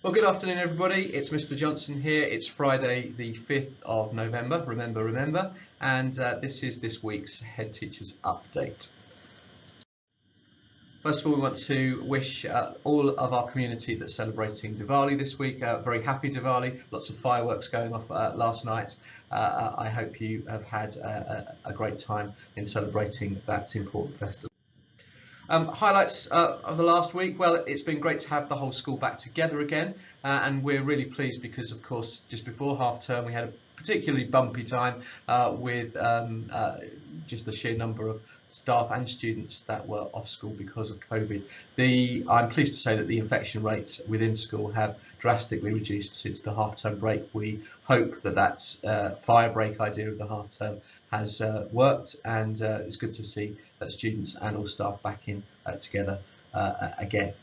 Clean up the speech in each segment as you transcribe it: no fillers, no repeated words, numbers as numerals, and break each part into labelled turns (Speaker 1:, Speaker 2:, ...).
Speaker 1: Well, good afternoon, everybody. It's Mr. Johnson here. It's Friday, the 5th of November. Remember, and this is this week's Head Teachers Update. First of all, we want to wish all of our community that's celebrating Diwali this week a very happy Diwali. Lots of fireworks going off last night. I hope you have had a great time in celebrating that important festival. Highlights of the last week, well, it's been great to have the whole school back together again, and we're really pleased because, of course, just before half term we had a particularly bumpy time with just the sheer number of staff and students that were off school because of COVID. I'm pleased to say that the infection rates within school have drastically reduced since the half-term break. We hope that that fire break idea of the half-term has worked, and it's good to see that students and all staff back in together again.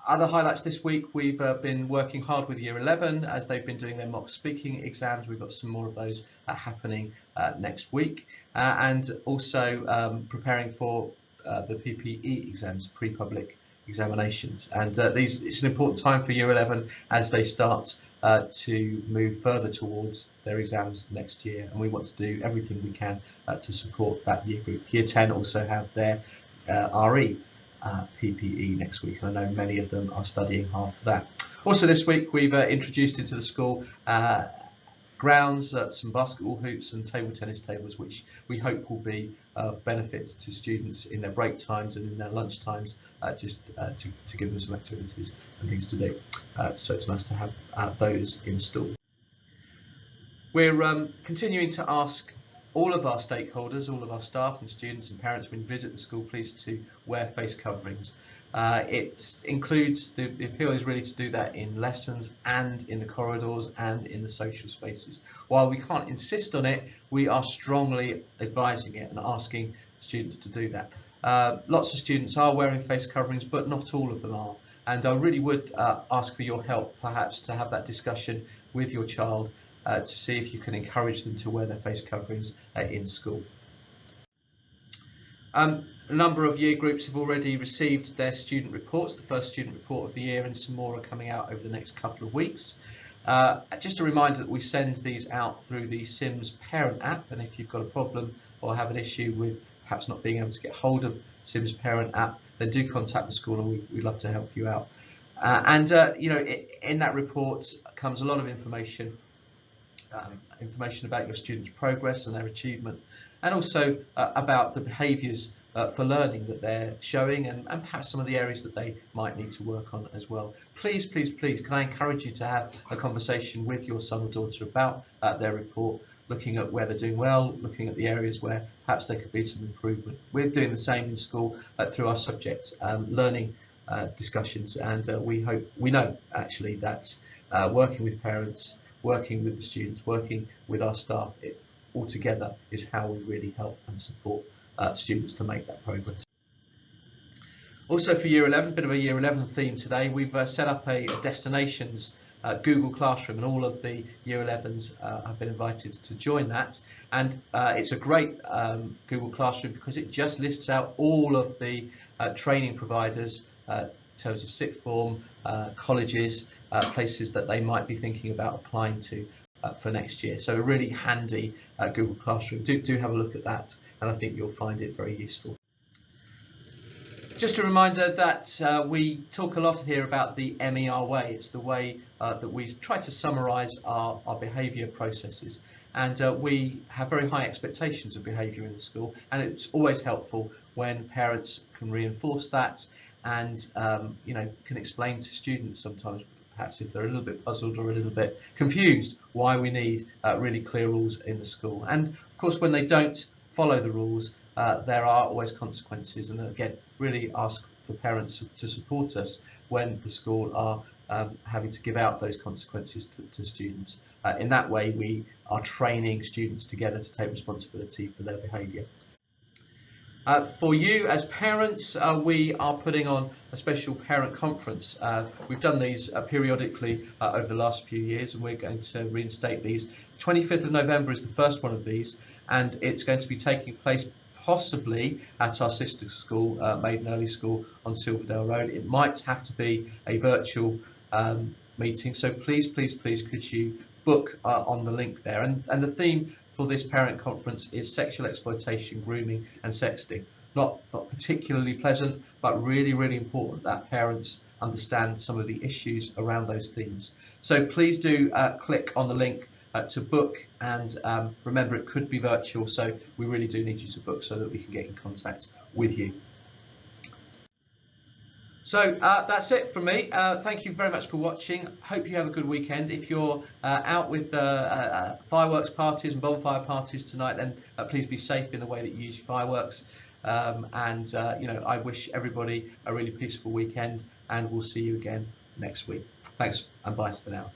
Speaker 1: Other highlights this week, we've been working hard with Year 11 as they've been doing their mock speaking exams. We've got some more of those happening next week, and also preparing for the PPE exams, pre-public examinations. And it's an important time for Year 11 as they start to move further towards their exams next year, and we want to do everything we can to support that year group. Year 10 also have their RE PPE next week, and I know many of them are studying hard for that. Also this week we've introduced into the school grounds some basketball hoops and table tennis tables, which we hope will be benefits to students in their break times and in their lunch times, just to give them some activities and things to do. So it's nice to have those installed. We're continuing to ask all of our stakeholders, all of our staff and students and parents, when you visit the school, please to wear face coverings. It includes, the appeal is really to do that in lessons and in the corridors and in the social spaces. While we can't insist on it, we are strongly advising it and asking students to do that. Lots of students are wearing face coverings, but not all of them are. And I really would ask for your help, perhaps, to have that discussion with your child to see if you can encourage them to wear their face coverings in school. A number of year groups have already received their student reports, the first student report of the year, and some more are coming out over the next couple of weeks. Just a reminder that we send these out through the Sims Parent app, and if you've got a problem or have an issue with perhaps not being able to get hold of Sims Parent app, then do contact the school and we'd love to help you out. You know, in that report comes a lot of information about your students' progress and their achievement, and also about the behaviours for learning that they're showing, and perhaps some of the areas that they might need to work on as well. Please, please, please, can I encourage you to have a conversation with your son or daughter about their report, looking at where they're doing well, looking at the areas where perhaps there could be some improvement. We're doing the same in school through our subjects learning discussions, and we know actually that working with parents, working with the students, working with our staff, it all together is how we really help and support students to make that progress. Also for Year 11, a bit of a Year 11 theme today, we've set up a destinations Google Classroom, and all of the Year 11s have been invited to join that. And it's a great Google Classroom because it just lists out all of the training providers in terms of sixth form, colleges, places that they might be thinking about applying to for next year. So a really handy Google Classroom. Do have a look at that, and I think you'll find it very useful. Just a reminder that we talk a lot here about the MER way. It's the way that we try to summarise our behaviour processes, and we have very high expectations of behaviour in the school, and it's always helpful when parents can reinforce that and you know, can explain to students sometimes, perhaps if they're a little bit puzzled or a little bit confused, why we need really clear rules in the school. And of course, when they don't follow the rules, there are always consequences, and again, really ask for parents to support us when the school are having to give out those consequences to students. In that way, we are training students together to take responsibility for their behaviour. For you as parents, we are putting on a special parent conference. We've done these periodically over the last few years, and we're going to reinstate these. 25th of November is the first one of these, and it's going to be taking place possibly at our sister school, Maiden Early School on Silverdale Road. It might have to be a virtual meeting, so please could you book on the link there. And the theme for this parent conference is sexual exploitation, grooming and sexting. Not particularly pleasant, but really important that parents understand some of the issues around those themes. So please do click on the link to book, and remember, it could be virtual, so we really do need you to book so that we can get in contact with you. So that's it from me. Thank you very much for watching. Hope you have a good weekend. If you're out with fireworks parties and bonfire parties tonight, then please be safe in the way that you use your fireworks. You know, I wish everybody a really peaceful weekend, and we'll see you again next week. Thanks, and bye for now.